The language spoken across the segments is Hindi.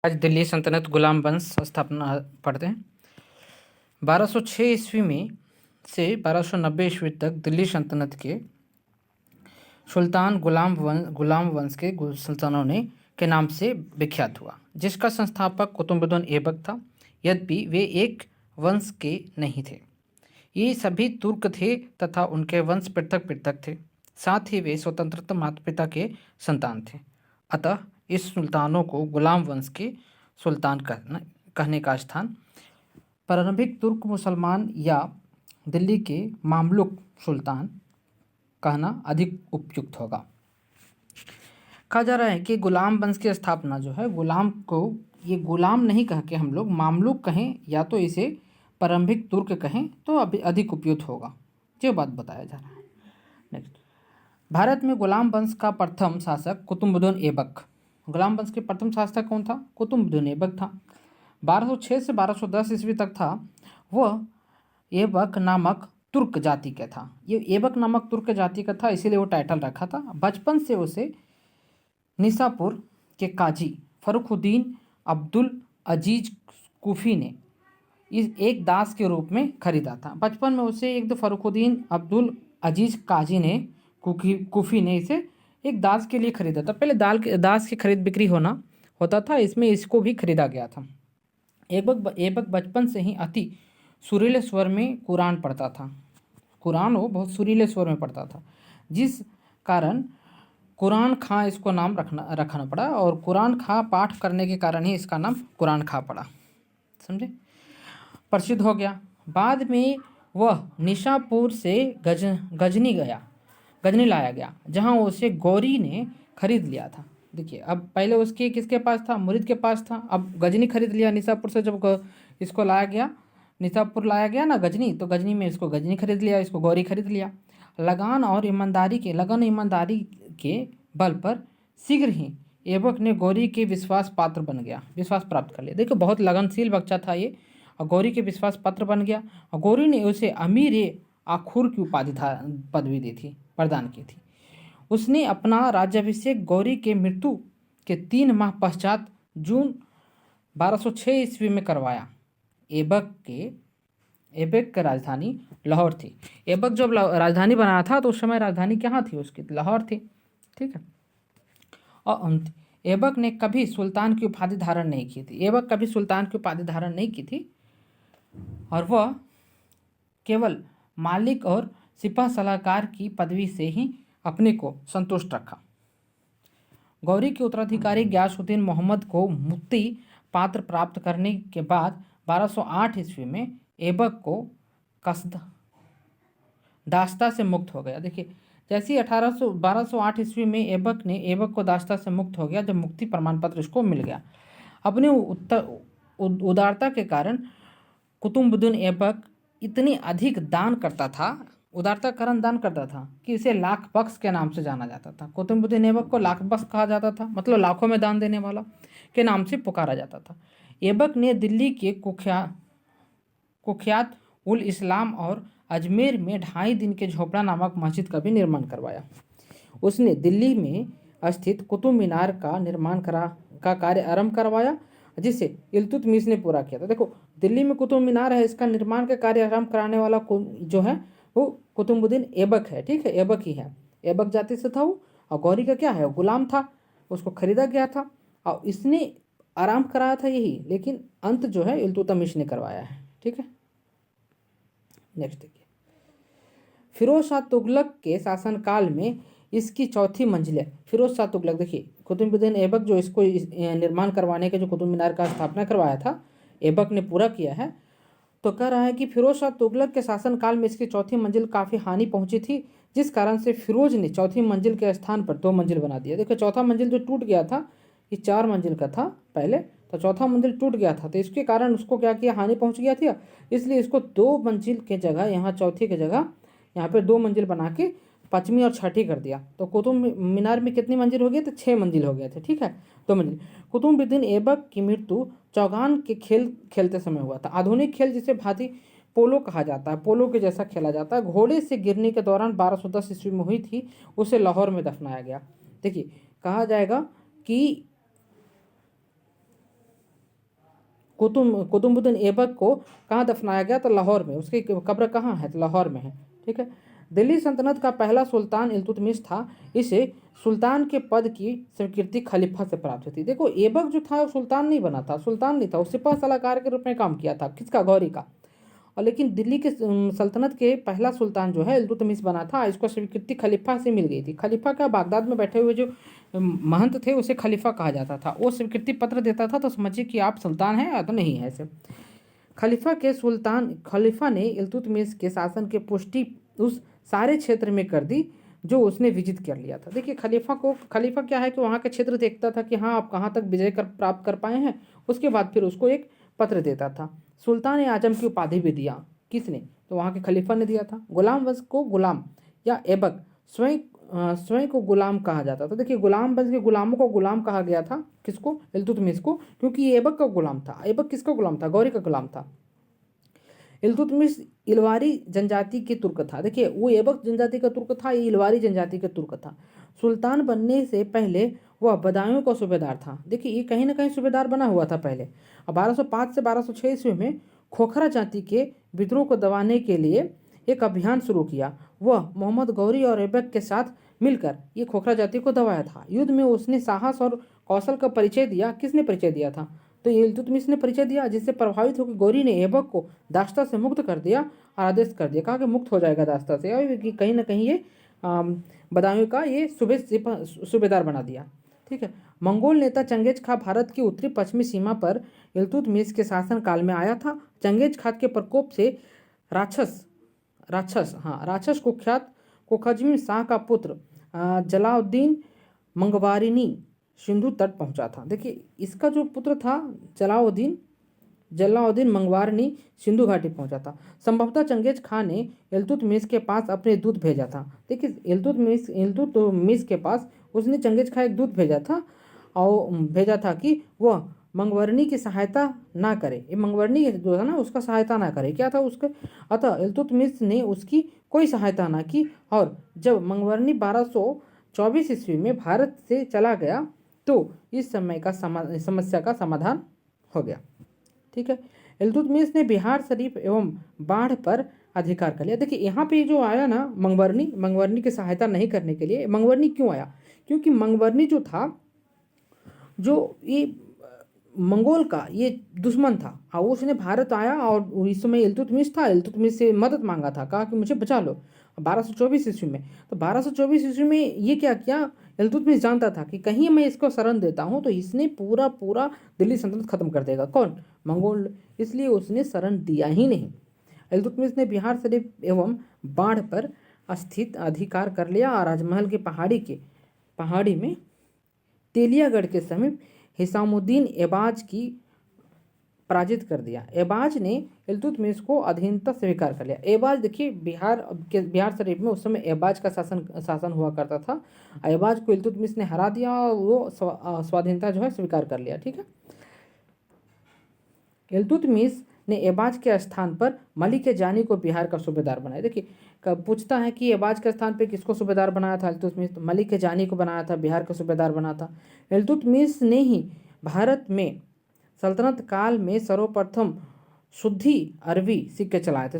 आज दिल्ली सल्तनत गुलाम वंश स्थापना पढ़ते हैं। 1206 ईस्वी में से 1290 ईस्वी तक दिल्ली सल्तनत के सुल्तान गुलाम वंश के सुल्तानों ने के नाम से विख्यात हुआ, जिसका संस्थापक कुतुबुद्दीन ऐबक था। यद्यपि वे एक वंश के नहीं थे, ये सभी तुर्क थे तथा उनके वंश पृथक पृथक थे। साथ ही वे स्वतंत्र माता पिता के संतान थे। अतः इस सुल्तानों को गुलाम वंश के सुल्तान कहने का स्थान प्रारंभिक तुर्क मुसलमान या दिल्ली के मामलुक सुल्तान कहना अधिक उपयुक्त होगा। कहा जा रहा है कि गुलाम वंश की स्थापना जो है, गुलाम को ये गुलाम नहीं कह के हम लोग मामलुक कहें या तो इसे प्रारंभिक तुर्क कहें तो अभी अधिक उपयुक्त होगा, जो बात बताया जा रहा है। नेक्स्ट, भारत में गुलाम वंश का प्रथम शासक कुतुबुद्दीन ऐबक। गुलाम वंश के प्रथम शासक कौन था? कुतुबुद्दीन ऐबक था। 1206 से 1210 ईस्वी तक था। वह ऐबक नामक तुर्क जाति का था। ये ऐबक नामक तुर्क जाति का था, इसीलिए वो टाइटल रखा था। बचपन से उसे निसापुर के काजी फरुखुद्दीन अब्दुल अजीज कूफी ने इस एक दास के रूप में खरीदा था। बचपन में उसे एक फरुखुद्दीन अब्दुल अजीज काजी ने कूफी ने इसे एक दास के लिए खरीदा था। पहले दास की खरीद बिक्री होता था, इसमें इसको भी खरीदा गया था। ऐबक बचपन से ही अति सुरीले स्वर में कुरान पढ़ता था। कुरान वो बहुत सुरीले स्वर में पढ़ता था, जिस कारण कुरान खां इसको नाम रखना पड़ा, और कुरान खां पाठ करने के कारण ही इसका नाम कुरान खां पड़ा। समझे? प्रसिद्ध हो गया। बाद में वह निशापुर से गजनी लाया गया, जहां उसे गौरी ने खरीद लिया था। देखिए, अब पहले उसके किसके पास था? मुरीद के पास था। अब गजनी खरीद लिया निशापुर से। जब इसको लाया गया, निशापुर लाया गया ना गजनी, तो गजनी में इसको गजनी खरीद लिया, इसको गौरी खरीद लिया। लगन और ईमानदारी के बल पर शीघ्र ही ऐबक ने गौरी के विश्वास प्राप्त कर लिया। देखो, बहुत लगनशील बच्चा था ये, और गौरी के विश्वास पात्र बन गया। और गौरी ने उसे अमीर आखुर की पदवी प्रदान की थी। उसने अपना राज्याभिषेक गौरी के मृत्यु के 3 माह पश्चात जून 1206 ईस्वी में करवाया। ऐबक की राजधानी लाहौर थी। ऐबक जब राजधानी बनाया था तो उस समय राजधानी कहाँ थी उसकी? लाहौर थी। ठीक है। और ऐबक ने कभी सुल्तान की उपाधि धारण नहीं की थी। और वह केवल मालिक और सिपह सलाहकार की पदवी से ही अपने को संतुष्ट रखा। गौरी के उत्तराधिकारी गयासुद्दीन मोहम्मद को मुक्ति पात्र प्राप्त करने के बाद 1208 ईस्वी में ऐबक को दास्ता से मुक्त हो गया। देखिए, जैसे ही 1208 ईस्वी में ऐबक को दास्ता से मुक्त हो गया, जब मुक्ति प्रमाण पत्र इसको मिल गया। अपने उदारता के कारण कुतुबुद्दीन ऐबक इतनी अधिक दान करता था कि इसे लाख बख्श के नाम से जाना जाता था। कुतुबुद्दीन ऐबक को लाख बख्श कहा जाता था, मतलब लाखों में दान देने वाला के नाम से पुकारा जाता था। ऐबक ने दिल्ली के कुख्यात उल इस्लाम और अजमेर में 2.5 दिन के झोपड़ा नामक मस्जिद का भी निर्माण करवाया। उसने दिल्ली में स्थित कुतुब मीनार का निर्माण का कार्य आरंभ करवाया, जिसे इल्तुतमिश ने पूरा किया था। देखो, दिल्ली में कुतुब मीनार है, इसका निर्माण का कार्य आरंभ कराने वाला जो है वो कुतुबुद्दीन ऐबक है। ठीक है, ऐबक ही है, ऐबक जाति से था वो। और गौरी का क्या है? गुलाम था, उसको खरीदा गया था और इसने आरंभ कराया था यही, लेकिन अंत जो है इल्तुतमिश ने करवाया है। ठीक है। नेक्स्ट देखिए, फिरोज शाह तुगलक के शासनकाल में इसकी चौथी मंजिल है। फिरोज शाह तुगलक, देखिए, कुतुबुद्दीन ऐबक जो इसको निर्माण करवाने के जो कुतुब मीनार का स्थापना करवाया था, ऐबक ने पूरा किया है। तो कह रहा है कि फिरोज शाह तुगलक के शासनकाल में इसकी चौथी मंजिल काफ़ी हानि पहुंची थी, जिस कारण से फिरोज ने चौथी मंजिल के स्थान पर 2 मंजिल बना दिया। देखो, चौथा मंजिल जो टूट गया था, ये 4 मंजिल का था पहले, तो चौथा मंजिल टूट गया था, तो इसके कारण उसको क्या किया? हानि पहुंच गया थी, इसलिए इसको 2 मंजिल के जगह, यहाँ चौथी की जगह यहाँ पे 2 मंजिल बना के 5वीं और 6ठी कर दिया। तो कुतुब मीनार में कितनी मंजिल हो गई? तो 6 मंजिल हो गए थे। ठीक है, 2 मंजिल। कुतुबुद्दीन ऐबक की मृत्यु चौगान के खेल खेलते समय हुआ था। आधुनिक खेल जिसे भांति पोलो कहा जाता है, पोलो के जैसा खेला जाता है, घोड़े से गिरने के दौरान 1210 ईस्वी में हुई थी। उसे लाहौर में दफनाया गया। देखिए, कहा जाएगा कि 1210 ईस्वी में 1210 ईस्वी में हुई थी, उसे लाहौर में दफनाया गया। देखिए, कहा जाएगा कि 1210 ईस्वी में 1210 ईस्वी में हुई थी, उसे लाहौर में दफनाया गया। 1210 ईस्वी में हुई थी, उसे लाहौर में दफनाया गया। देखिए, कहा जाएगा कि कुतुबुद्दीन ऐबक को कहाँ दफनाया गया? तो लाहौर में। उसकी कब्र कहाँ है? तो लाहौर में है। ठीक है। दिल्ली सल्तनत का पहला सुल्तान इल्तुतमिश था। इसे सुल्तान के पद की स्वीकृति खलीफा से प्राप्त हुई थी। देखो, ऐबक जो था वो सुल्तान नहीं बना था, सुल्तान नहीं था, वो सिपह सलाहकार के रूप में काम किया था। किसका? गौरी का। और लेकिन दिल्ली के सल्तनत के पहला सुल्तान जो है इल्तुतमिश बना था। इसको स्वीकृति खलीफा से मिल गई थी। खलीफा का बागदाद में बैठे हुए जो महंत थे उसे खलीफा कहा जाता था। वो स्वीकृति पत्र देता था तो समझिए कि आप सुल्तान हैं या तो नहीं है। ऐसे खलीफा ने इल्तुतमिश के शासन के पुष्टि उस सारे क्षेत्र में कर दी जो उसने विजित कर लिया था। देखिए, खलीफा क्या है कि वहाँ का क्षेत्र देखता था कि हाँ आप कहाँ तक विजय प्राप्त कर पाए हैं, उसके बाद फिर उसको एक पत्र देता था। सुल्तान आजम की उपाधि भी दिया। किसने? तो वहाँ के खलीफा ने दिया था। गुलाम वंश को गुलाम या ऐबक स्वयं को गुलाम कहा जाता था। देखिए, गुलाम वंश के गुलामों को गुलाम कहा गया था। किसको? इल्तुतमिश को, क्योंकि ये ऐबक का गुलाम था। ऐबक किसका गुलाम था? गौरी का गुलाम था। इल्तुतमिश इलवारी जनजाति के तुर्क था। देखिए, वो ऐबक जनजाति का तुर्क था, ये इलवारी जनजाति का तुर्क था। सुल्तान बनने से पहले वह बदायूं का सूबेदार था। देखिए, ये कहीं ना कहीं सूबेदार बना हुआ था पहले। अब 1205 से 1206 ईस्वी में खोखरा जाति के विद्रोह को दबाने के लिए एक अभियान शुरू किया। वह मोहम्मद गौरी और ऐबक के साथ मिलकर ये खोखरा जाति को दबाया था। युद्ध में उसने साहस और कौशल का परिचय दिया। किसने परिचय दिया था? तो इल्तुतमिश ने परिचय दिया, जिससे प्रभावित होकर गौरी ने ऐबक को दास्ता से मुक्त कर दिया और आदेश कर दिया, कहा कि मुक्त हो जाएगा दास्ता से, और कि कहीं ना कहीं ये बदायूं का ये सूबेदार बना दिया। ठीक है। मंगोल नेता चंगेज खां भारत की उत्तरी पश्चिमी सीमा पर इल्तुतमिश के शासन काल में आया था। चंगेज खां के प्रकोप से राक्षस कुख्यात कोखजमी शाह का पुत्र जलाउद्दीन मंगवारिनी सिंधु तट पहुंचा था। देखिए, इसका जो पुत्र था जलाउद्दीन मंगवारनी सिंधु घाटी पहुंचा था। संभवतः चंगेज खान ने इल्तुतमिश के पास अपने दूत भेजा था। देखिए, इल्तुतमिश के पास उसने चंगेज खान एक दूत भेजा था और भेजा था कि वह मंगवरनी की सहायता ना करे। ये मंगवरनी जो था ना, उसका सहायता ना करे। क्या था उसका? अतः इल्तुतमिश ने उसकी कोई सहायता ना की। और जब मंगवरनी 1224 ईस्वी में भारत से चला गया तो इस समस्या का समाधान हो गया। ठीक है। इल्तुतमिश ने बिहार शरीफ एवं बाढ़ पर अधिकार कर लिया। देखिए, यहाँ पे जो आया ना मंगवरनी की सहायता नहीं करने के लिए। मंगवरनी क्यों आया? क्योंकि मंगवरनी जो था, जो ये मंगोल का ये दुश्मन था, और उसने भारत आया और इस समय इल्तुतमिश था, इल्तुतमिश से मदद मांगा था, कहा कि मुझे बचा लो 1224 ईस्वी में। तो 1224 ईस्वी में ये क्या किया? इल्तुतमिश जानता था कि कहीं मैं इसको शरण देता हूँ तो इसने पूरा दिल्ली सल्तनत खत्म कर देगा। कौन? मंगोल। इसलिए उसने शरण दिया ही नहीं। इल्तुतमिश ने बिहार शरीफ एवं बाढ़ पर स्थित अधिकार कर लिया और राजमहल की पहाड़ी में तेलियागढ़ के समीप हिसामुद्दीन ऐबाज की पराजित कर दिया। ऐबाज ने इल्तुतमिश को अधीनता स्वीकार कर लिया। ऐबाज, देखिए, बिहार शरीफ में उस समय ऐबाज का शासन हुआ करता था। ऐबाज को इल्तुतमिश ने हरा दिया और वो स्वाधीनता जो है स्वीकार कर लिया। ठीक है। इल्तुतमिश ने ऐबाज के स्थान पर मलिक जानी को बिहार का सूबेदार बनाया। देखिए, कब पूछता है कि ऐबाज के स्थान पे किसको सूबेदार बनाया था इल्तुतमिश? तो मलिक जानी को बनाया था, बिहार का सूबेदार बना था। इल्तुतमिश ने ही भारत में सल्तनत काल में सर्वप्रथम शुद्ध अरबी सिक्के चलाए थे।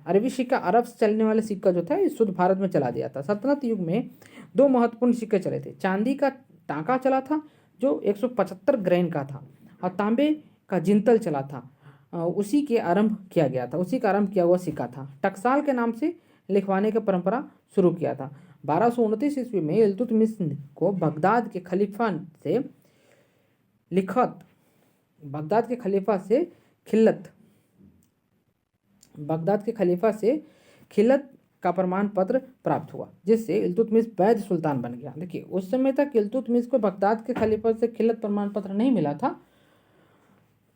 अरबी सिक्का, अरब से चलने वाले सिक्का जो था ये शुद्ध भारत में चला दिया था। सल्तनत युग में 2 महत्वपूर्ण सिक्के चले थे। चांदी का टांका चला था जो 175 ग्रेन का था, और तांबे का जिंतल चला था। उसी का आरंभ किया हुआ सिक्का था। टकसाल के नाम से लिखवाने की परंपरा शुरू किया था। 1229 ईस्वी में इल्तुतमिश को बगदाद के खलीफा से खिलत का प्रमाण पत्र प्राप्त हुआ, जिससे इल्तुतमिश वैध सुल्तान बन गया। देखिए, उस समय तक इल्तुतमिश को बगदाद के खलीफा से खिलत प्रमाण पत्र नहीं मिला था।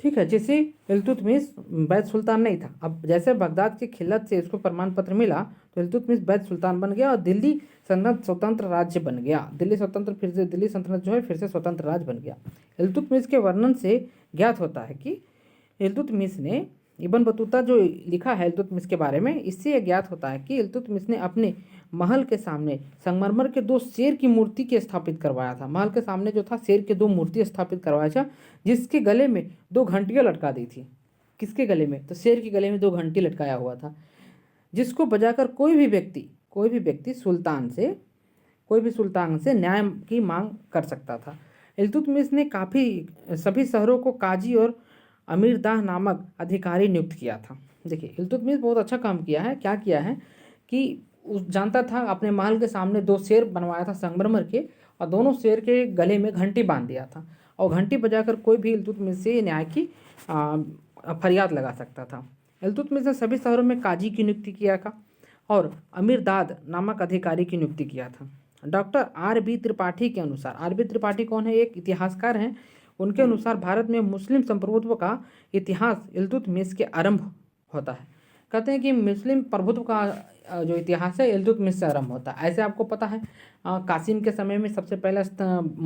ठीक है, जैसे इल्तुतमिश वैध सुल्तान नहीं था। अब जैसे बगदाद की खिलत से इसको प्रमाण पत्र मिला तो इल्तुतमिश वैध सुल्तान बन गया और दिल्ली सल्तनत स्वतंत्र राज्य बन गया। दिल्ली सल्तनत जो है फिर से स्वतंत्र राज्य बन गया। इल्तुतमिश के वर्णन से ज्ञात होता है कि इल्तुतमिश ने इब्न बतूता जो लिखा है इल्तुतमिश के बारे में, इससे यह ज्ञात होता है कि इल्तुतमिश ने अपने महल के सामने संगमरमर के 2 शेर की मूर्ति के स्थापित करवाया था। महल के सामने जो था शेर के 2 मूर्ति स्थापित करवाया था, जिसके गले में 2 घंटियां लटका दी थी। किसके गले में? तो शेर के गले में 2 घंटी लटकाया हुआ था, जिसको बजाकर कोई भी व्यक्ति सुल्तान से न्याय की मांग कर सकता था। इल्तुतमिश ने सभी शहरों को काजी और अमीरदाह नामक अधिकारी नियुक्त किया था। देखिए, इल्तुतमिश बहुत अच्छा काम किया है। क्या किया है कि जानता था, अपने महल के सामने 2 शेर बनवाया था संगमरमर के, और दोनों शेर के गले में घंटी बांध दिया था, और घंटी बजाकर कोई भी इल्तुतमिश से न्याय की फरियाद लगा सकता था। इल्तुतमिश ने सभी शहरों में काजी की नियुक्ति किया था और अमीरदाद नामक अधिकारी की नियुक्ति किया था। Doctor R.B. त्रिपाठी के अनुसार, R.B. त्रिपाठी कौन है? एक इतिहासकार हैं। उनके अनुसार भारत में मुस्लिम संप्रभुत्व का इतिहास इल्तुतमिश के आरंभ होता है। कहते हैं कि मुस्लिम प्रभुत्व का जो इतिहास है इल्तुतमिश से आरंभ होता है। ऐसे आपको पता है, कासिम के समय में सबसे पहला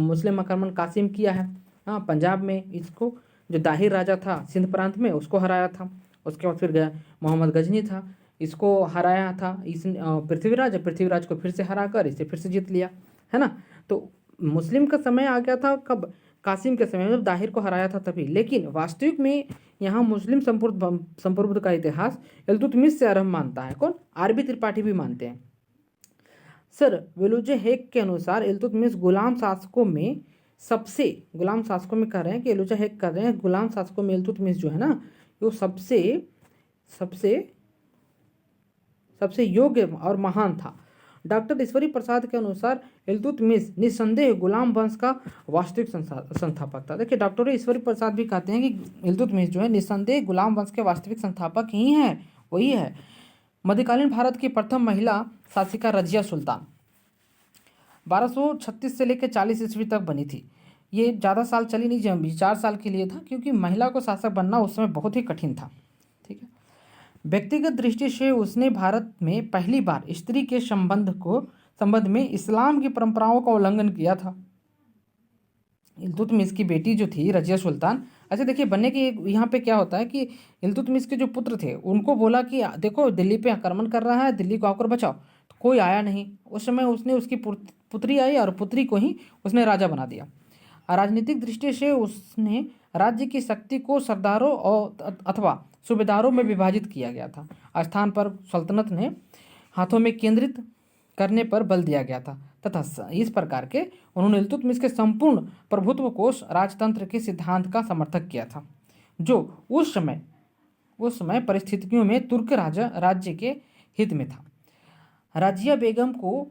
मुस्लिम आक्रमण कासिम किया है। पंजाब में इसको जो दाहिर राजा था सिंध प्रांत में, उसको हराया था। उसके बाद फिर मोहम्मद गजनी था, इसको हराया था। इस पृथ्वीराज को फिर से हराकर इसे फिर से जीत लिया, है ना। तो मुस्लिम का समय आ गया था कब? कासिम के समय में, जब दाहिर को हराया था तभी। लेकिन वास्तविक में यहाँ मुस्लिम संप्रभुत्व का इतिहास इल्तुतमिश से आरंभ मानता है। कौन? R.B. त्रिपाठी भी मानते हैं। सर वेलुजे हेक के अनुसार इल्तुतमिश गुलाम शासकों में कह रहे हैं कि वेलुजे हेक कर रहे हैं, गुलाम शासकों में इल्तुतमिश जो है ना, वो सबसे योग्य और महान था। डॉक्टर ईश्वरी प्रसाद के अनुसार इल्तुतमिश निस्संदेह गुलाम वंश का वास्तविक संस्थापक था। देखिए, डॉक्टर ईश्वरी प्रसाद भी कहते हैं कि इल्तुतमिश जो है निस्संदेह गुलाम वंश के वास्तविक संस्थापक ही हैं, वही है। मध्यकालीन भारत की प्रथम महिला शासिका रजिया सुल्तान 1236 से लेकर 40 ईस्वी तक बनी थी। ये ज़्यादा साल चली नहीं, 4 साल के लिए था, क्योंकि महिला को शासक बनना उस समय बहुत ही कठिन था। ठीक है। व्यक्तिगत दृष्टि से उसने भारत में पहली बार स्त्री के संबंध में इस्लाम की परंपराओं का उल्लंघन किया था। इल्तुतमिश की बेटी जो थी रजिया सुल्तान, अच्छा देखिए, बनने के यहाँ पे क्या होता है कि इल्तुतमिश के जो पुत्र थे उनको बोला कि देखो दिल्ली पे आक्रमण कर रहा है, दिल्ली को आकर बचाओ। तो कोई आया नहीं। उस समय उसने उसकी पुत्री आई और पुत्री को ही उसने राजा बना दिया। राजनीतिक दृष्टि से उसने राज्य की शक्ति को सरदारों और अथवा सूबेदारों में विभाजित किया गया था। स्थान पर सल्तनत ने हाथों में केंद्रित करने पर बल दिया गया था तथा इस प्रकार के उन्होंने इल्तुतमिश के संपूर्ण प्रभुत्व को राजतंत्र के सिद्धांत का समर्थक किया था, जो उस समय परिस्थितियों में तुर्क राज्य के हित में था। रजिया बेगम को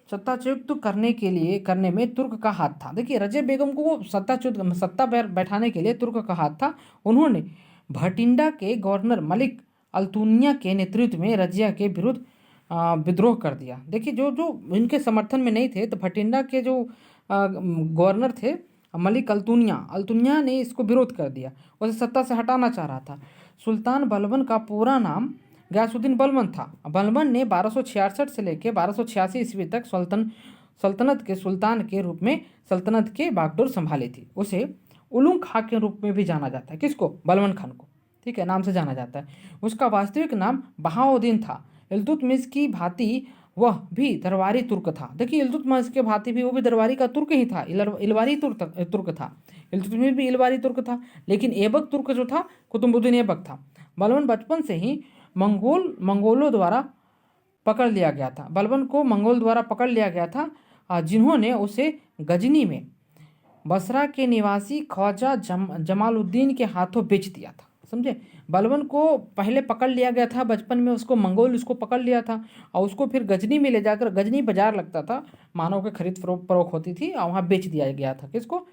सत्ताच्युत करने में तुर्क का हाथ था। देखिए, रजिया बेगम को सत्ता बैठाने के लिए तुर्क का हाथ था। उन्होंने भटिंडा के गवर्नर मलिक अल्तुनिया के नेतृत्व में रजिया के विरुद्ध विद्रोह कर दिया। देखिए, जो इनके समर्थन में नहीं थे, तो भटिंडा के जो गवर्नर थे मलिक अल्तुनिया ने इसको विरोध कर दिया, उसे सत्ता से हटाना चाह रहा था। सुल्तान बलबन का पूरा नाम गयासुद्दीन बलबन था। बलबन ने 1266 से लेकर 1286 ईस्वी तक सल्तनत के सुल्तान के रूप में सल्तनत के बागडोर संभाली थी। उसे उलुग खां के रूप में भी जाना जाता है। किसको? बलबन खान को, ठीक है, नाम से जाना जाता है। उसका वास्तविक नाम बहाउद्दीन था। इल्तुतमिश की भांति वह भी दरबारी तुर्क था। देखिए, इल्तुतमिश के भांति भी वो भी दरबारी का तुर्क ही था, इलवारी तुर्क था। इल्तुतमिश भी इलवारी तुर्क था, लेकिन ऐबक तुर्क जो था कुतुबुद्दीन ऐबक था। बलबन बचपन से ही मंगोलों द्वारा पकड़ लिया गया था। बलबन को मंगोल द्वारा पकड़ लिया गया था, जिन्होंने उसे गजनी में बसरा के निवासी ख्वाजा जमालुद्दीन के हाथों बेच दिया था। समझे? बलबन को पहले पकड़ लिया गया था बचपन में, उसको पकड़ लिया था और उसको फिर गजनी में ले जाकर, गजनी बाजार लगता था, मानव की खरीद फरोख्त होती थी, और वहाँ बेच दिया गया था। किसको?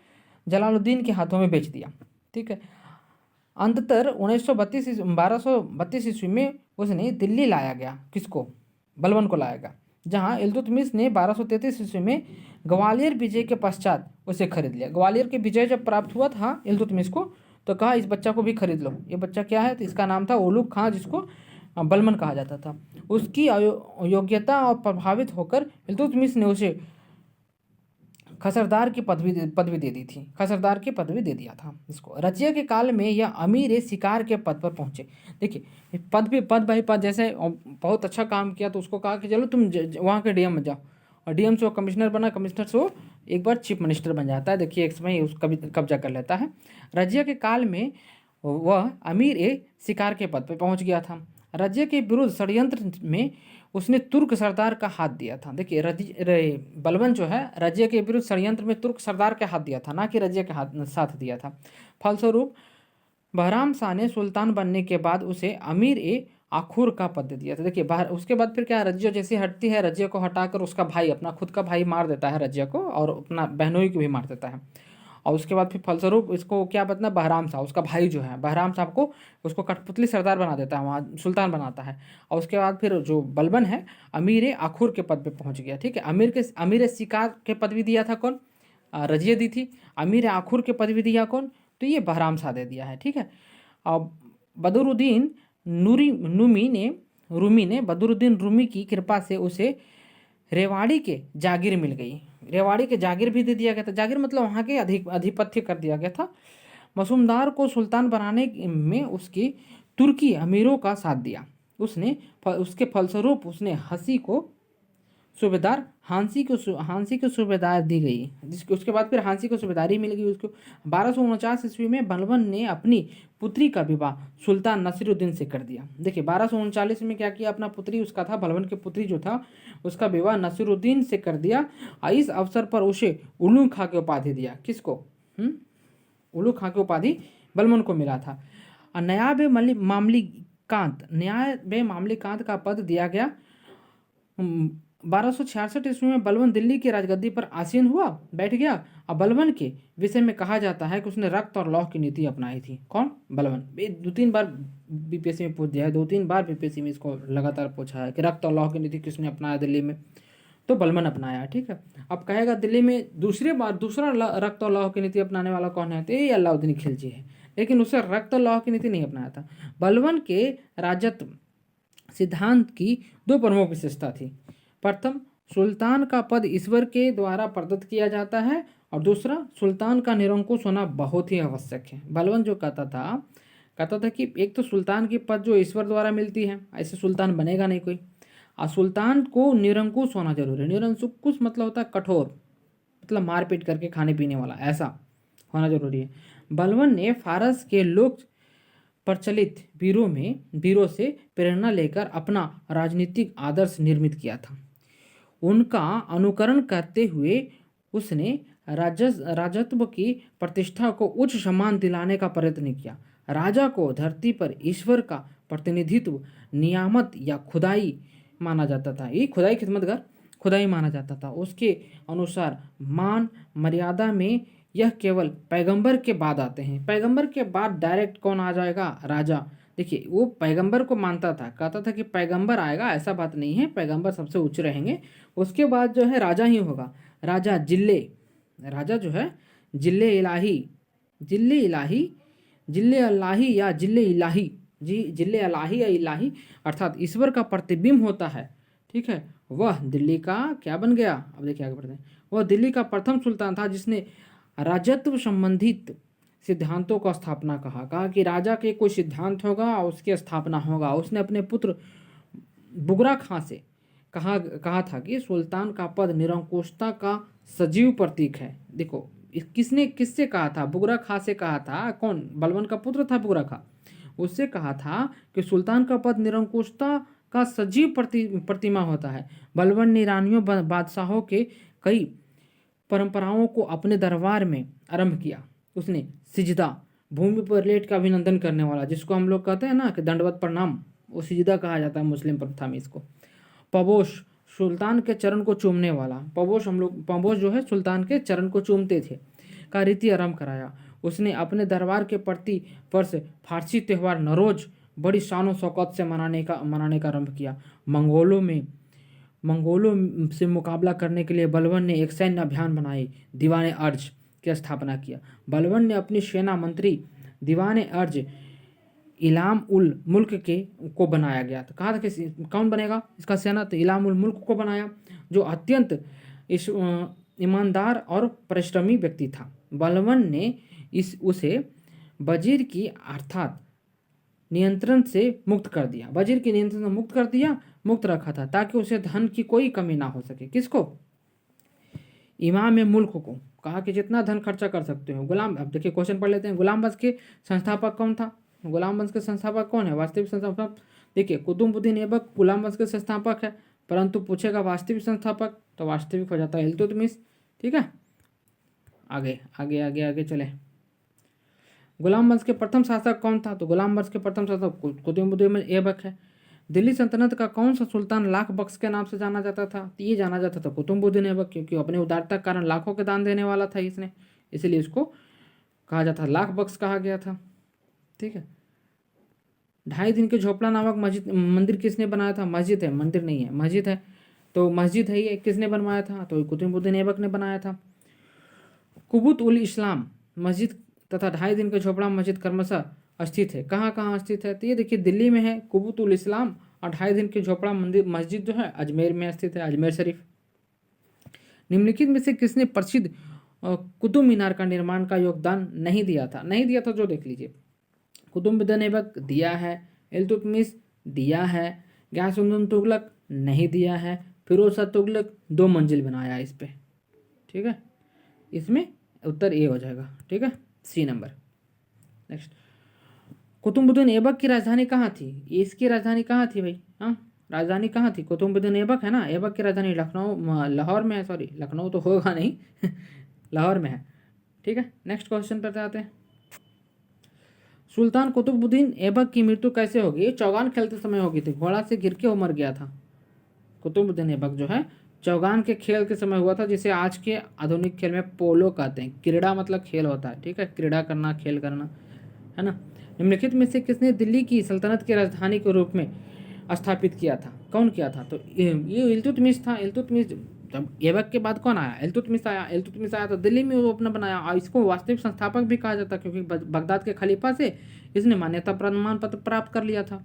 जलालुद्दीन के हाथों में बेच दिया। ठीक है। अंततः 1232 ईस्वी में उसने दिल्ली लाया गया। किसको? बलबन को लाया गया, जहाँ इल्तुतमिश ने 1233 ईस्वी में ग्वालियर विजय के पश्चात उसे खरीद लिया। ग्वालियर के विजय जब प्राप्त हुआ था इल्तुतमिश को, तो कहा इस बच्चा को भी खरीद लो। ये बच्चा क्या है? तो इसका नाम था उलुग खां, जिसको बलबन कहा जाता था। उसकी योग्यता और प्रभावित होकर इल्तुतमिश ने उसे खसरदार की पदवी दे दी थी, खसरदार की पदवी दे दिया था इसको। रजिया के काल में यह अमीर शिकार के पद पर पहुंचे। देखिए पद भाई पद, जैसे बहुत अच्छा काम किया तो उसको कहा कि चलो तुम वहाँ के डीएम बन जाओ, और डीएम से वो कमिश्नर बना, कमिश्नर से वो एक बार चीफ मिनिस्टर बन जाता है। देखिए एक समय उसका भी कब्जा कर लेता है। रजिया के काल में वह अमीर शिकार के पद पर पहुँच गया था। रजिया के विरुद्ध षड्यंत्र में उसने तुर्क सरदार का हाथ दिया था। देखिए बलबन जो है रजिया के विरुद्ध षड्यंत्र में तुर्क सरदार का हाथ दिया था, ना कि रजिया के साथ दिया था। फलस्वरूप बहराम शाह ने सुल्तान बनने के बाद उसे अमीर आखुर का पद दे दिया था। देखिए उसके बाद फिर क्या, रजिया जैसे हटती है, रजिया को हटाकर उसका भाई, अपना खुद का भाई मार देता है रजिया को, और अपना बहनोई को भी मार देता है। और उसके बाद फिर फलस्वरूप इसको क्या बतना, बहराम शाह उसका भाई जो है, बहराम साहब को उसको कठपुतली सरदार बना देता है, वहाँ सुल्तान बनाता है। और उसके बाद फिर जो बलबन है अमीर आखुर के पद पे पहुँच गया। ठीक है, अमीर शिकार के पदवी दिया था कौन, रजिया दी थी। अमीर आखुर के पदवी दिया कौन, तो ये बहराम शाह दे दिया है। ठीक है, और बदरुद्दीन रूमी ने बदरुद्दीन रूमी की कृपा से उसे रेवाड़ी के जागीर मिल गई। रेवाड़ी के जागीर भी दे दिया गया था। जागीर मतलब वहाँ के अधिपत्य कर दिया गया था। मसूमदार को सुल्तान बनाने में उसकी तुर्की अमीरों का साथ दिया। उसके फलस्वरूप उसने हांसी को सूबेदार दी गई, जिसके उसके बाद फिर हांसी को सूबेदारी मिल गई उसको। 1249 ईस्वी में बलबन ने अपनी पुत्री का विवाह सुल्तान नसीरुद्दीन से कर दिया। देखिए 1239 में क्या किया, अपना पुत्री उसका था, बलबन की पुत्री जो था उसका विवाह नसीरुद्दीन से कर दिया। इस अवसर पर उसे उल्लू खां की उपाधि दिया। किसको, उल्लू खां की उपाधि बलबन को मिला था। और नायाब मामलिकांत का पद दिया गया। 1266 ईस्वी में बलबन दिल्ली की राजगद्दी पर आसीन हुआ, बैठ गया। और बलबन के विषय में कहा जाता है कि उसने रक्त और लौह की नीति अपनाई थी। कौन, बलबन। 2-3 बार बीपीएससी में पूछ दिया है, 2-3 बार बीपीएससी में इसको लगातार पूछा है कि रक्त और लौह की नीति किसने अपनाया दिल्ली में, तो बलबन अपनाया। ठीक है, अब कहेगा दिल्ली में दूसरा रक्त और लौह की नीति अपनाने वाला कौन है, तो ये अलाउद्दीन खिलजी है, लेकिन उसे रक्त और लौह की नीति नहीं अपनाया था। बलबन के राजत्व सिद्धांत की 2 प्रमुख विशेषता थी। प्रथम, सुल्तान का पद ईश्वर के द्वारा प्रदत्त किया जाता है, और दूसरा, सुल्तान का निरंकुश होना बहुत ही आवश्यक है। बलबन जो कहता था कि एक तो सुल्तान की पद जो ईश्वर द्वारा मिलती है, ऐसे सुल्तान बनेगा नहीं कोई, और सुल्तान को निरंकुश होना जरूरी है। निरंकुश मतलब होता है कठोर, मतलब मारपीट करके खाने पीने वाला, ऐसा होना जरूरी है। बलबन ने फारस के लोक प्रचलित वीरों से प्रेरणा लेकर अपना राजनीतिक आदर्श निर्मित किया था। उनका अनुकरण करते हुए उसने राजत्व की प्रतिष्ठा को उच्च सम्मान दिलाने का प्रयत्न किया। राजा को धरती पर ईश्वर का प्रतिनिधित्व, नियामत या खुदाई माना जाता था। ये खुदाई माना जाता था। उसके अनुसार मान मर्यादा में यह केवल पैगंबर के बाद आते हैं। पैगंबर के बाद डायरेक्ट कौन आ जाएगा, राजा। देखिए वो पैगंबर को मानता था, कहता था कि पैगंबर आएगा, ऐसा बात नहीं है, पैगंबर सबसे ऊंचे रहेंगे, उसके बाद जो है राजा ही होगा। राजा जो है जिल्ले इलाही या इलाही अर्थात ईश्वर का प्रतिबिंब होता है। ठीक है, वह दिल्ली का क्या बन गया, अब देखिए आगे बढ़ते हैं। वह दिल्ली का प्रथम सुल्तान था जिसने राजत्व संबंधित सिद्धांतों का स्थापना कहा कि राजा के कोई सिद्धांत होगा और उसकी स्थापना होगा। उसने अपने पुत्र बुगरा खां से कहा था कि सुल्तान का पद निरंकुशता का सजीव प्रतीक है। देखो किससे कहा था, बुगरा खां से कहा था। कौन, बलबन का पुत्र था बुगरा खां, उससे कहा था कि सुल्तान का पद निरंकुशता का सजीव प्रतिमा होता है। बलबन ने ईरानियों बादशाहों के कई परंपराओं को अपने दरबार में आरंभ किया। उसने सिजदा, भूमि पर लेट का अभिनंदन करने वाला, जिसको हम लोग कहते हैं ना कि दंडवत प्रणाम, वो सिजदा कहा जाता है मुस्लिम प्रथा में इसको। पबोश, सुल्तान के चरण को चूमने वाला। पबोश जो है सुल्तान के चरण को चूमते थे, का रीति आरंभ कराया। उसने अपने दरबार के प्रति वर्ष फारसी त्यौहार नरोज बड़ी शान शौकत से मनाने का आरंभ किया। मंगोलों से मुकाबला करने के लिए बलबन ने एक सैन्य अभियान बनाई, दीवाने अर्ज की स्थापना किया। बलबन ने अपनी सेना मंत्री दीवाने अर्ज इलाम उल मुल्क को बनाया गया था। कहा था कि कौन बनेगा इसका सेना, तो इलाम उल मुल्क को बनाया, जो अत्यंत ईमानदार और परिश्रमी व्यक्ति था। बलबन ने उसे वजीर की अर्थात नियंत्रण से मुक्त कर दिया, वजीर के नियंत्रण से मुक्त कर दिया, मुक्त रखा था ताकि उसे धन की कोई कमी ना हो सके। किसको? इमाम मुल्क को कहा कि जितना धन खर्चा कर सकते हो। गुलाम, अब देखिए क्वेश्चन पढ़ लेते हैं। गुलाम वंश के संस्थापक कौन था? गुलाम वंश के संस्थापक कौन है? वास्तविक संस्थापक देखिए कुतुबुद्दीन ऐबक गुलाम वंश के संस्थापक है, परंतु पूछेगा वास्तविक संस्थापक तो वास्तविक हो जाता है इल्तुतमिश। ठीक है, आगे आगे आगे आगे चले। गुलाम वंश के प्रथम शासक कौन था? तो गुलाम वंश के प्रथम शासक कुतुबुद्दीन ऐबक है। दिल्ली सल्तनत का कौन सा सुल्तान लाख बख्श के नाम से जाना जाता था? तो ये जाना जाता था कुतुबुद्दीन ऐबक, क्योंकि अपने उदारता के कारण लाखों के दान देने वाला था इसने, इसलिए इसको कहा जाता लाख बख्श कहा गया था। ठीक है। 2.5 दिन के झोपड़ा नामक मंदिर किसने बनाया था? मस्जिद है, मंदिर नहीं है, मस्जिद है। तो मस्जिद है ये, किसने बनवाया था? तो कुतुबुद्दीन ऐबक ने बनाया था। कुबुत उल इस्लाम मस्जिद तथा 2.5 दिन के झोपड़ा मस्जिद क्रमशः स्थित है। कहाँ कहाँ स्थित है? तो ये देखिए दिल्ली में है कुबुत उल इस्लाम, और 2.5 दिन के झोपड़ा मंदिर मस्जिद जो है अजमेर में स्थित है, अजमेर शरीफ। निम्नलिखित में से किसने प्रसिद्ध कुतुब मीनार का निर्माण का योगदान नहीं दिया था? नहीं दिया था जो देख लीजिए। कुतुबुद्दीन ऐबक दिया है, इल्तुतमिश दिया है, गयासुद्दीन तुगलक नहीं दिया है, फिरोज शाह तुगलक 2 मंजिल बनाया इस पे। ठीक है, इसमें उत्तर ए हो जाएगा। ठीक है, C number. Next, Qutubuddin Aibak की राजधानी कहाँ थी? इसकी राजधानी कहाँ थी भाई? हाँ, राजधानी कहाँ थी? कुतुबुद्दीन ऐबक है ना, ऐबक की राजधानी लखनऊ, लाहौर में है। सॉरी, लखनऊ तो होगा नहीं लाहौर में है। ठीक है, नेक्स्ट क्वेश्चन पर जाते हैं। सुल्तान कुतुबुद्दीन ऐबक की मृत्यु कैसे होगी? ये चौगान खेलते समय होगी थी, घोड़ा से गिर के वो मर गया था। कुतुबुद्दीन ऐबक जो है चौगान के खेल के समय हुआ था, जिसे आज के आधुनिक खेल में पोलो कहते हैं। क्रीड़ा मतलब खेल होता है। ठीक है, क्रीड़ा करना, खेल करना, है ना। निम्नलिखित में से किसने दिल्ली की सल्तनत की राजधानी के रूप में स्थापित किया था? कौन किया था? तो ये इल्तुतमिश था। इल्तुतमिश, जब ऐबक के बाद कौन आया? इल्तुतमिश आया। इल्तुतमिश आया तो दिल्ली में वो अपना बनाया, और इसको वास्तविक संस्थापक भी कहा जाता है, क्योंकि बगदाद के खलीफा से इसने मान्यता प्रमाण पत्र प्राप्त कर लिया था,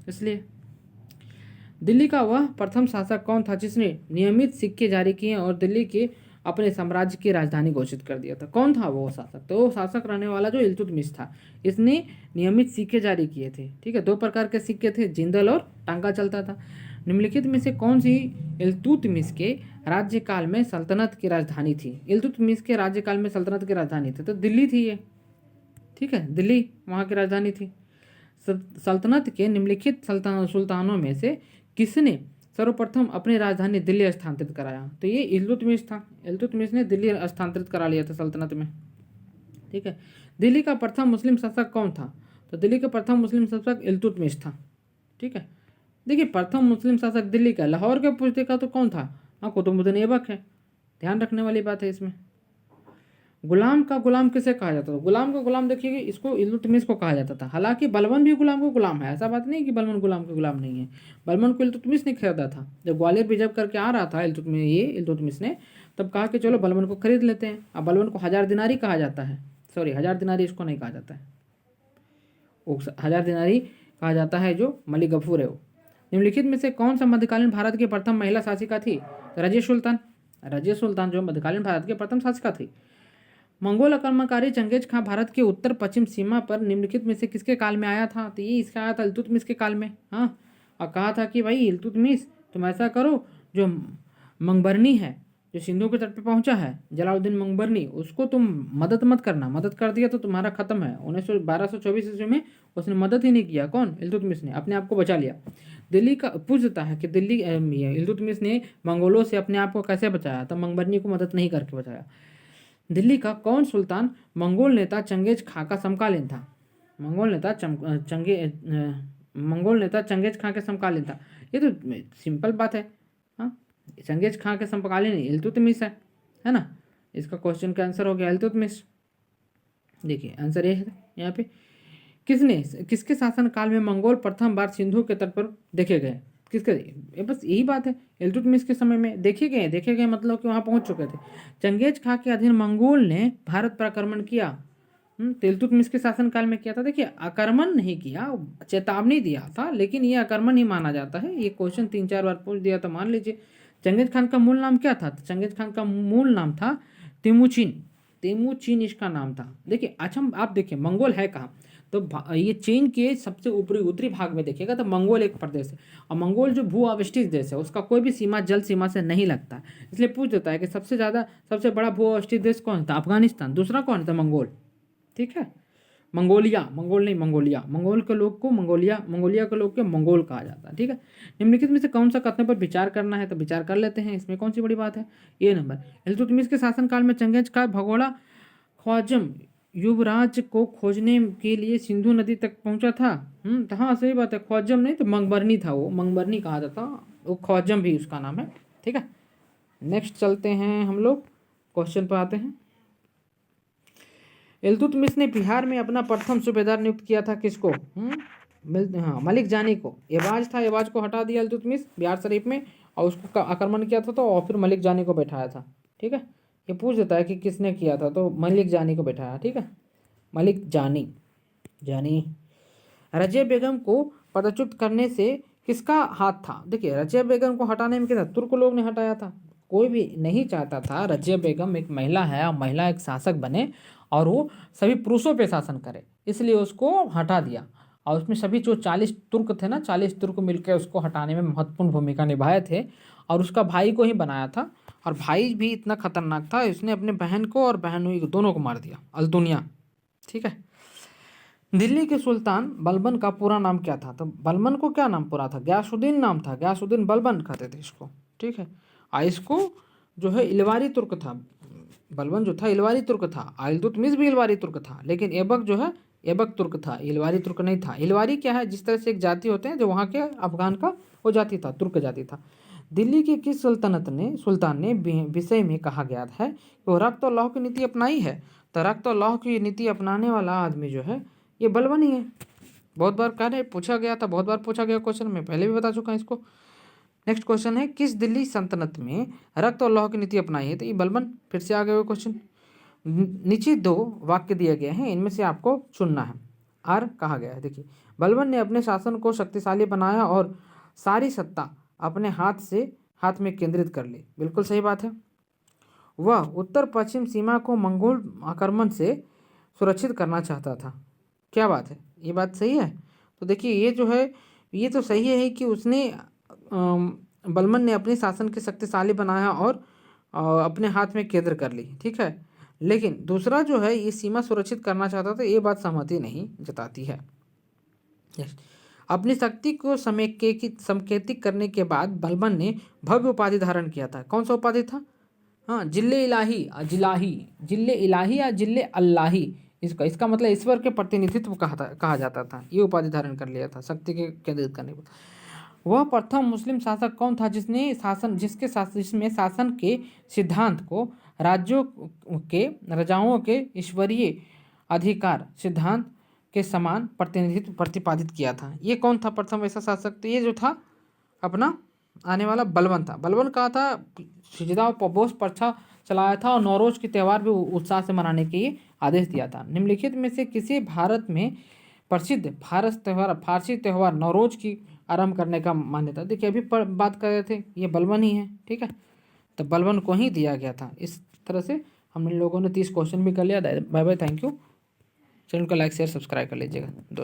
इसलिए। दिल्ली का वह प्रथम शासक कौन था जिसने नियमित सिक्के जारी किए और दिल्ली के अपने साम्राज्य की राजधानी घोषित कर दिया था? कौन था वो शासक? तो वो शासक रहने वाला जो इल्तुतमिश था, इसने नियमित सिक्के जारी किए थे। ठीक है, 2 प्रकार के सिक्के थे, जिंदल और टांगा चलता था। निम्नलिखित में से कौन सी इल्तुतमिश के राज्यकाल में सल्तनत की राजधानी थी? इल्तुतमिश के राज्यकाल में सल्तनत की राजधानी थी तो दिल्ली थी ये। ठीक है, दिल्ली वहाँ की राजधानी थी। सल्तनत के निम्नलिखित सुल्तानों में से किसने सर्वप्रथम अपनी राजधानी दिल्ली स्थानांतरित कराया? तो ये इल्तुतमिश था। इल्तुतमिश ने दिल्ली स्थानांतरित करा लिया था सल्तनत में। ठीक है, दिल्ली का प्रथम मुस्लिम शासक कौन था? तो दिल्ली का प्रथम मुस्लिम शासक इल्तुतमिश था। ठीक है, देखिए प्रथम मुस्लिम शासक दिल्ली का, लाहौर के पूछने का तो कौन था? हाँ, कुतुबुद्दीन ऐबक है। ध्यान रखने वाली बात है इसमें। गुलाम का गुलाम किसे कहा जाता था? गुलाम का गुलाम देखिए, इसको इल्तुतमिश को कहा जाता था। हालांकि बलबन भी गुलाम को गुलाम है, ऐसा बात नहीं कि बलबन गुलाम का गुलाम नहीं है। बलबन को इल्तुतमिश ने खरीदा था। जब ग्वालियर विजय करके आ रहा था इल्तुतमिश ने, तब कहा कि चलो बलबन को खरीद लेते हैं। अब बलबन को 1000 दिनारी कहा जाता है। सॉरी, 1000 दिनारी इसको नहीं कहा जाता है, वो 1000 दिनारी कहा जाता है जो मलिक गफूर है वो। निम्नलिखित में से कौन सा मध्यकालीन भारत की प्रथम महिला शासिका थी? रजिया सुल्तान। रजिया सुल्तान जो मध्यकालीन भारत की प्रथम शासिका थी। मंगोल आक्रमणकारी चंगेज खां भारत के उत्तर पश्चिम सीमा पर निम्नलिखित में से किसके काल में आया था? तो ये इसका आया था इल्तुतमिश के काल में। हाँ, और कहा था कि भाई इल्तुतमिश तुम ऐसा करो, जो मंगबरनी है, जो सिंधु के तट पे पहुंचा है, जलालुद्दीन मंगबरनी, उसको तुम मदद मत करना। मदद कर दिया तो तुम्हारा खत्म है। 1224 ईस्वी में उसने मदद ही नहीं किया। कौन? इल्तुतमिश ने अपने आप को बचा लिया। दिल्ली का पूछता है कि दिल्ली इल्तुतमिश ने मंगोलों से अपने आप को कैसे बचाया? तो मंगबरनी को मदद नहीं करके बचाया। दिल्ली का कौन सुल्तान मंगोल नेता चंगेज खां का समकालीन था? मंगोल नेता चंगेज खां के समकालीन था। ये तो सिंपल बात है। हाँ, चंगेज खां के समकालीन इल्तुतमिश है ना। इसका क्वेश्चन का आंसर हो गया इल्तुतमिश। देखिए आंसर ये है यहाँ पे। किसके शासन काल में मंगोल प्रथम बार सिंधु के तट पर देखे गए? किसके? बस यही बात है, इल्तुतमिश के समय में देखे गए मतलब कि वहाँ पहुँच चुके थे। चंगेज खां के अधीन मंगोल ने भारत पर आक्रमण किया। तो इल्तुतमिश के शासनकाल में किया था। देखिए आक्रमण नहीं किया, चेतावनी दिया था, लेकिन ये आक्रमण ही माना जाता है। ये क्वेश्चन 3-4 बार पूछ दिया तो मान लीजिए चंगेज खान का मूल नाम क्या था? तो चंगेज खान का मूल नाम था तेमुचिन। तेमुचिन इसका नाम था। देखिए अच्छा आप देखिए मंगोल है कहाँ, तो ये चीन के सबसे ऊपरी उत्तरी भाग में देखिएगा तो मंगोल एक प्रदेश है, और मंगोल जो भू अवस्थित देश है उसका कोई भी सीमा जल सीमा से नहीं लगता है। इसलिए पूछ देता है कि सबसे बड़ा भू अवस्थित देश कौन था? अफगानिस्तान। दूसरा कौन था? मंगोल। ठीक है, मंगोलिया, मंगोल नहीं मंगोलिया। मंगोल के लोग को मंगोलिया, मंगोलिया के लोग को मंगोल कहा जाता है। ठीक है, निम्नलिखित में से कौन सा कथन पर विचार करना है? तो विचार कर लेते हैं, इसमें कौन सी बड़ी बात है? ये नंबर, इल्तुतमिश के शासनकाल में चंगेज का भगोड़ा ख्वाजम युवराज को खोजने के लिए सिंधु नदी तक पहुंचा था। तो हाँ सही बात है, ख्वाजम नहीं तो मंगबरनी था, वो मंगबरनी कहा जाता, वो ख्वाजम भी उसका नाम है। ठीक है, नेक्स्ट चलते हैं हम लोग, क्वेश्चन पर आते हैं। इल्तुतमिश ने बिहार में अपना प्रथम सूबेदार नियुक्त किया था किसको? हाँ मलिक जानी को। एबाज था, एबाज को हटा दिया इल्तुतमिश बिहार शरीफ में, और उसको आक्रमण किया था तो और फिर मलिक जानी को बैठाया था। ठीक है, ये पूछ देता है कि किसने किया था, तो मलिक जानी को बैठाया। ठीक है, मलिक जानी। रजिया बेगम को पदच्युत करने से किसका हाथ था? देखिए रजिया बेगम को हटाने में क्या था? तुर्क लोग ने हटाया था। कोई भी नहीं चाहता था रजिया बेगम एक महिला है और महिला एक शासक बने और वो सभी पुरुषों पे शासन करे, इसलिए उसको हटा दिया। और उसमें सभी जो 40 तुर्क थे ना, 40 तुर्क मिलकर उसको हटाने में महत्वपूर्ण भूमिका निभाए थे, और उसका भाई को ही बनाया था। और भाई भी इतना खतरनाक था, इसने अपने बहन को और बहनोई को दोनों को मार दिया, अलदुनिया। ठीक है, दिल्ली के सुल्तान बलबन का पूरा नाम क्या था? तो बलबन को क्या नाम पूरा था? गयासुद्दीन नाम था, गयासुद्दीन बलबन कहते थे इसको। ठीक है, इसको जो है इलवारी तुर्क था, बलबन जो था इलवारी तुर्क था, इल्तुतमिश भी इलवारी तुर्क था, लेकिन ऐबक जो है ऐबक तुर्क था, इलवारी तुर्क नहीं था। इलवारी क्या है? जिस तरह से एक जाति होते हैं जो वहाँ के अफगान का वो जाति था, तुर्क जाति था। दिल्ली के किस सुल्तान ने विषय में कहा गया है कि वो रक्त और लौह की नीति अपनाई है? तो रक्त और लौह की नीति अपनाने वाला आदमी जो है ये बलबन ही है। बहुत बार कार्य पूछा गया था, बहुत बार पूछा गया क्वेश्चन, में पहले भी बता चुका हूँ इसको। नेक्स्ट क्वेश्चन है, किस दिल्ली सल्तनत में रक्त और लौह की नीति अपनाई है? तो ये बलबन। फिर से आ गए हुए क्वेश्चन। नीचे 2 वाक्य दिए गए हैं, इनमें से आपको चुनना है। आर कहा गया है, देखिए बलबन ने अपने शासन को शक्तिशाली बनाया और सारी सत्ता अपने हाथ में केंद्रित कर ली। बिल्कुल सही बात है। वह उत्तर पश्चिम सीमा को मंगोल आक्रमण से सुरक्षित करना चाहता था। क्या बात है, ये बात सही है। तो देखिए ये जो है ये तो सही है कि उसने बलबन ने अपने शासन के शक्तिशाली बनाया और अपने हाथ में केंद्र कर ली। ठीक है, लेकिन दूसरा जो है ये सीमा सुरक्षित करना चाहता था, ये बात सहमति नहीं जताती है। अपनी शक्ति को संकेतिक करने के बाद बलबन ने भव्य उपाधि धारण किया था। कौन सा उपाधि था? हाँ, जिल्ले इलाही, जिल्ले इलाही या जिल्ले अल्लाही, इसका मतलब ईश्वर के प्रतिनिधित्व कहा जाता था। ये उपाधि धारण कर लिया था शक्ति के केंद्रित करने पर। वह प्रथम मुस्लिम शासक कौन था जिसमें शासन के सिद्धांत को राजाओं के ईश्वरीय अधिकार सिद्धांत के समान प्रतिनिधित्व प्रतिपादित किया था? ये कौन था प्रथम ऐसा शासक? तो ये जो था अपना आने वाला बलबन था। बलबन कहा था शिजदा और पबोस पर्चा चलाया था और नौरोज की त्यौहार भी उत्साह से मनाने के आदेश दिया था। निम्नलिखित में से किसी भारत में प्रसिद्ध फारसी त्यौहार नौरोज की आरंभ करने का मान्यता? देखिए अभी बात कर रहे थे, ये बलबन ही है। ठीक है, तो बलबन को ही दिया गया था। इस तरह से हम लोगों ने 30 क्वेश्चन भी कर लिया। Bye bye, thank you. Channel को लाइक शेयर सब्सक्राइब कर लीजिएगा दोस्तों।